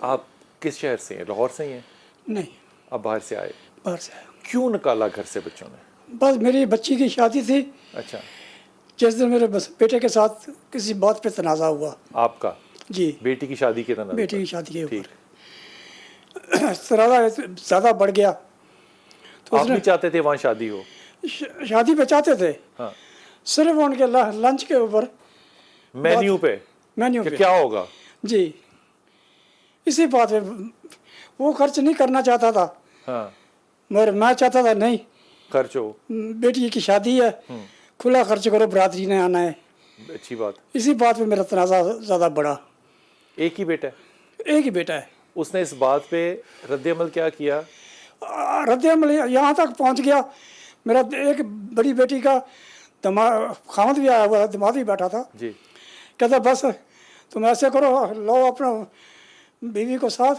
आप किस शहर से हैं? लाहौर से ही हैं? नहीं, आप बाहर से आए? बाहर से आया। क्यों निकाला घर से बच्चों ने? बस मेरी बच्ची की शादी थी, अच्छा, जिस दिन मेरे बस बेटे के साथ किसी बात पे तनाज़ा हुआ। आपका जी, बेटी की शादी के तनाज़े बेटी पर? की शादी के ठीक। ऊपर तनाज़ा ज़्यादा बढ़ गया, तो आप उसने भी चाहते थे वहाँ शादी हो? शादी पे चाहते थे, हाँ, सिर्फ उनके लंच के ऊपर मेन्यू पे मेन्यू कि पे। क्या होगा? जी, इसी बात पे वो खर्च नहीं करना चाहता था, हाँ, मगर मैं चाहता था नहीं, खर्च हो। बेटी की शादी है, खुला खर्च करो, बरादरी ने आना है। अच्छी बात। इसी बात पे मेरा तनाज़ा ज़्यादा बढ़ा। एक ही बेटा है? एक ही बेटा है। उसने इस बात पे रद्द-ए-अमल क्या किया? रद्द-ए-अमल यहाँ तक पहुँच गया, मेरा एक बड़ी बेटी का खामद भी आया हुआ, दामाद भी बैठा था। जी। कहता बस तुम ऐसे करो, लो अपना बीवी को साथ,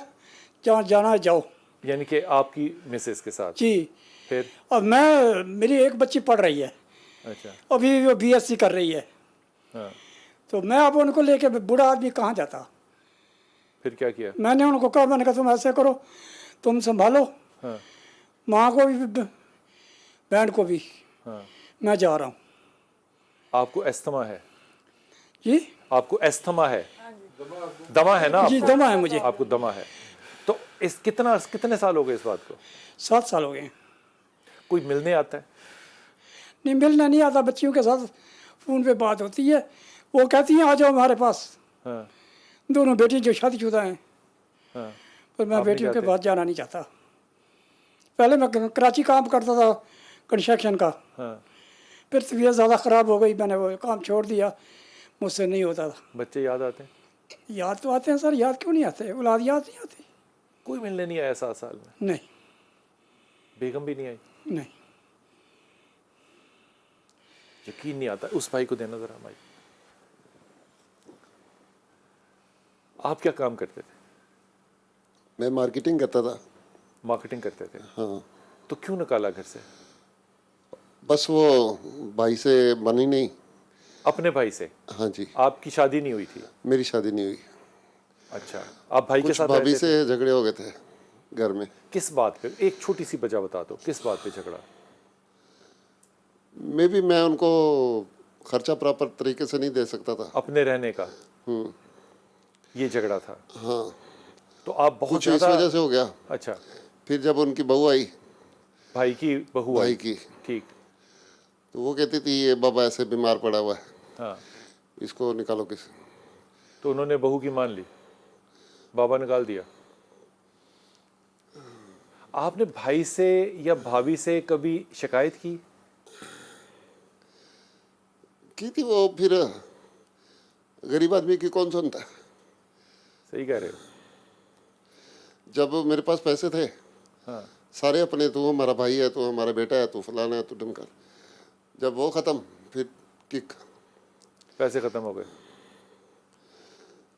जहाँ जाना है जाओ। यानी कि आपकी मिसेस के साथ? जी। फिर? अब मेरी एक बच्ची पढ़ रही है, अच्छा। अभी वो बीएससी कर रही है, हाँ, तो मैं अब उनको लेके बूढ़ा आदमी कहाँ जाता। फिर क्या किया? मैंने उनको कहा, मैंने कहा तुम ऐसे करो, तुम संभालो हाँ, माँ को भी, बहन को भी, हाँ। मैं जा रहा हूँ। आपको अस्थमा है? जी आपको अस्थमा है? दमा है ना जी, आपको? दमा है मुझे। आपको दमा है। तो इस कितने साल हो गए इस बात को? 7 साल हो गए हैं। कोई मिलने आता है? नहीं, मिलना नहीं आता, बच्चियों के साथ फ़ोन पे बात होती है, वो कहती हैं आ जाओ हमारे पास। हाँ, दोनों बेटी जो शादीशुदा हैं, हाँ। पर मैं आप नहीं बेटियों के जाते? पास जाना नहीं चाहता। पहले मैं कराची काम करता था कंस्ट्रक्शन का, हाँ। फिर तबीयत ज़्यादा ख़राब हो गई, मैंने वो काम छोड़ दिया, मुझसे नहीं होता था। बच्चे याद आते हैं? याद तो आते हैं सर, याद क्यों नहीं आते, औलाद याद नहीं आती। कोई मिलने नहीं आया 7 साल में? नहीं, बेगम भी नहीं आई? नहीं। यकीन नहीं आता। उस भाई को देना जरा माइक। आप क्या काम करते थे? मैं मार्केटिंग करता था। मार्केटिंग करते थे? हाँ, तो क्यों निकाला घर से? बस वो भाई से बनी नहीं। अपने भाई से? हाँ जी, आपकी शादी नहीं हुई थी? मेरी शादी नहीं हुई। अच्छा, आप भाई के कुछ साथ भाभी रहते थे? से झगड़े हो गए थे घर में। किस बात पे? एक छोटी सी वजह बता दो, किस बात पे झगड़ा? मैं उनको खर्चा प्रॉपर तरीके से नहीं दे सकता था। अपने रहने का ये झगड़ा था? हाँ, तो आप बहुत कुछ इस ज्यादा। वजह से हो गया। अच्छा, फिर जब उनकी बहू आई, भाई की बहू भाई आई? की, ठीक। तो वो कहती थी ये बाबा ऐसे बीमार पड़ा हुआ है, हाँ, इसको निकालो किस। तो उन्होंने बहू की मान ली, बाबा निकाल दिया। आपने भाई से या भाभी से कभी शिकायत की? थी वो, फिर गरीब आदमी की कौन सुनता है। सही कह रहे हो। जब मेरे पास पैसे थे, हाँ, सारे अपने, तू हमारा भाई है, तू हमारा बेटा है, तू फलाना है, तू ढमकर। जब वो ख़त्म, फिर किक। पैसे खत्म हो गए।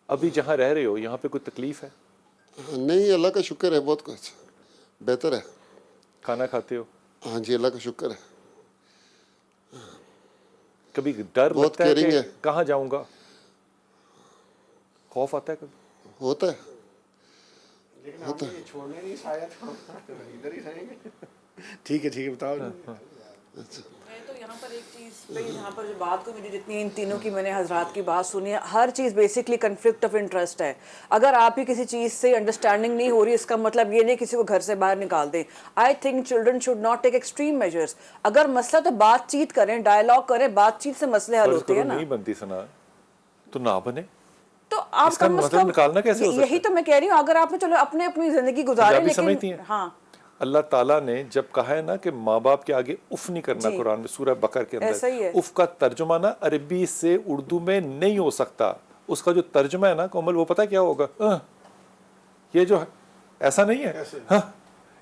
अभी जहाँ रह रहे हो यहाँ पे कोई तकलीफ है? नहीं, अल्लाह का शुक्र है, बहुत कुछ बेहतर है। खाना खाते हो? हाँ जी, अल्लाह का शुक्र है। कभी डर बहुत लगता है caring कि है। कहाँ जाऊंगा? खौफ आता है कभी? होता है। लेकिन हम ये छोड़ने नहीं शायद, इधर ही रहेंगे। ठीक है बताओ। मैं तो यहाँ पर एक चीज़ पे, यहाँ पर जो बात को, मुझे जितनी इन तीनों की मैंने हजरात की बात सुनी है, हर चीज़ बेसिकली कन्फ्लिक्ट ऑफ इंटरेस्ट है। अगर आप ही किसी चीज़ से अंडरस्टैंडिंग नहीं हो रही, इसका मतलब ये नहीं किसी को घर से बाहर निकाल दें। I think children should not take extreme measures. अगर मसला, तो बातचीत करें, डायलॉग करें, बातचीत से मसले हल फर्ज होते करो हैं ना। नहीं बनती सना तो ना बने, तो आप इसका कम से मतलब कम निकालना कैसे हो सकता यही है? तो मैं कह रही हूँ, अगर आपने चलो अपने अपनी जिंदगी गुजारे, पंजाबी समझती लेकिन हैं? हाँ, अल्लाह ताला ने जब कहा है ना कि माँ बाप के आगे उफ नहीं करना, जी। कुरान में सूरह बकर के ऐसा ही है। अंदर, उफ का तर्जुमा ना अरबी से उर्दू में नहीं हो सकता। उसका जो तर्जुमा है ना कोमल, वो पता है क्या होगा? ये जो है, ऐसा नहीं है, हाँ,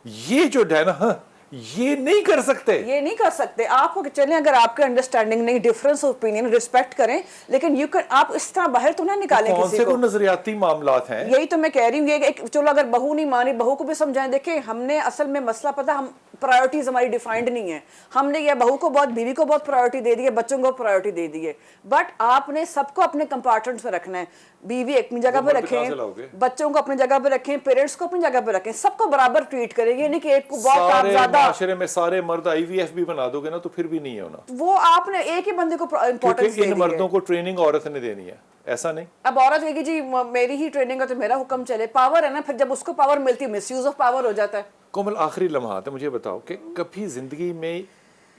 ये जो है ना, हाँ, ये नहीं कर सकते, ये नहीं कर सकते आप। चलें, अगर आपके अंडरस्टैंडिंग नहीं, डिफरेंस ओपिनियन रिस्पेक्ट करें, लेकिन यू कैन, आप इस तरह बाहर तो ना निकालें कौन किसी से को। को नजरियाती मामलात हैं? यही तो मैं कह रही हूँ, ये चलो अगर बहू नहीं मानी, बहू को भी समझाएं। देखिए, हमने असल में मसला पता, हम प्रायोरिटीज हमारी डिफाइंड नहीं है। हमने ये बहू को बहुत, बीवी को बहुत प्रायोरिटी दे दी है, बच्चों को प्रायोरिटी दे दी है, बट आपने सबको अपने कंपार्टमेंट्स में रखना है। बीवी अपनी जगह वो पे मर्द कहाँ से लाओगे? रखें, बच्चों को अपनी जगह पे रखें, पेरेंट्स को अपनी जगह पे रखें, सबको बराबर ट्रीट करें। ये नहीं कि एक को बहुत सारे ज्यादा, माशरे में सारे मर्द आईवीएफ भी बना दोगे ना तो फिर भी नहीं होना, वो आपने एक ही बंदे को क्योंकि इंपॉर्टेंस दे इन दी मर्दों है। को ट्रेनिंग औरत ने देनी है, ऐसा नहीं। अब औरत कहेगी जी मेरी ही ट्रेनिंग है तो मेरा हुक्म चले, पावर है ना, फिर जब उसको पावर मिलती है मिसयूज ऑफ पावर हो जाता है। कोमल, आखिरी लम्हात है, मुझे बताओ कि कभी जिंदगी में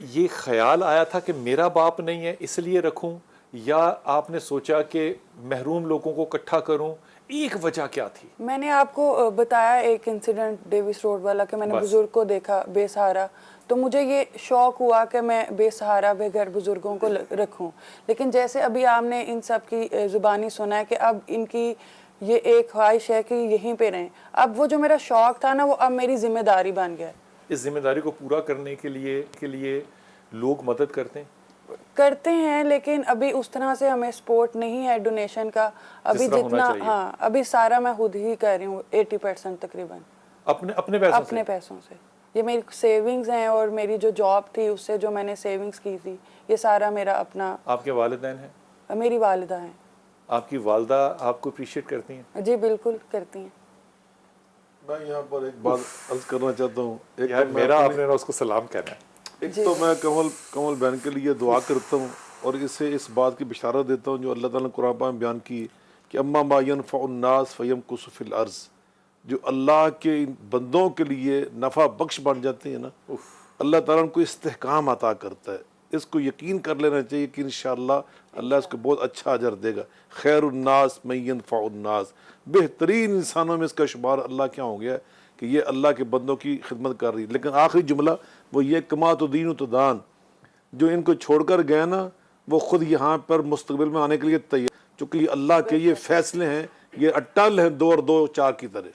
ये ख्याल आया था कि मेरा बाप नहीं है इसलिए रखूं, या आपने सोचा कि महरूम लोगों को इकट्ठा करूं? एक वजह क्या थी? मैंने आपको बताया एक इंसिडेंट डेविस रोड वाला कि मैंने बस। बुजुर्ग को देखा बेसहारा, तो मुझे ये शौक हुआ कि मैं बेसहारा बेघर बुजुर्गों को रखूं। लेकिन जैसे अभी आपने इन सब की ज़ुबानी सुना है कि अब इनकी ये एक ख्वाहिश है कि यहीं पे रहें, अब वो जो मेरा शौक था ना वो अब मेरी जिम्मेदारी बन गया है। इस जिम्मेदारी को पूरा करने के लिए लोग मदद करते हैं, लेकिन अभी उस तरह से हमें सपोर्ट नहीं है डोनेशन का अभी जिस तरह होना जितना। चाहिए। हाँ, अभी सारा मैं खुद ही कर रही हूँ, 80% तकरीबन अपने अपने पैसों अपने से। पैसों से। ये मेरी सेविंग्स हैं और मेरी जो जॉब थी उससे जो मैंने सेविंग्स की थी, ये सारा मेरा अपना। आपके वालिदैन हैं? मेरी वालिदा हैं। आपकी वालदा आपको अप्रिशिएट करती हैं? जी बिल्कुल करती हैं। मैं यहाँ पर एक बात अर्ज करना चाहता हूँ। एक यार तो मैं मेरा अपने- आपने ना उसको सलाम कहना है। एक तो मैं कमल बहन के लिए दुआ करता हूँ और इससे इस बात की बिशारत देता हूँ जो अल्लाह ताला ने कुरान पाक में बयान की कि अम्मा मा यनफ़उन्नास फ़यमकुसु फ़िल अर्ज़, जो अल्लाह के इन बंदों के लिए नफ़ा बख्श बन जाते हैं ना, अल्लाह ताला उनको इस्तेहकाम अता करता है। इसको यकीन कर लेना चाहिए कि इंशाअल्लाह अल्लाह इसको बहुत अच्छा अजर देगा। खैरुन्नास मन यनफ़उन्नास, बेहतरीन इंसानों में इसका शुमार अल्लाह क्या हो गया कि ये अल्लाह के बंदों की खिदमत कर रही है। लेकिन आखिरी जुमला वो ये कमा तो दीन तो दान, जो इनको छोड़कर गए ना वो खुद यहाँ पर मुस्तकबिल में आने के लिए तैयार, चूँकि अल्लाह के ये फैसले हैं, ये अटल हैं 2 और 2 4 की तरह।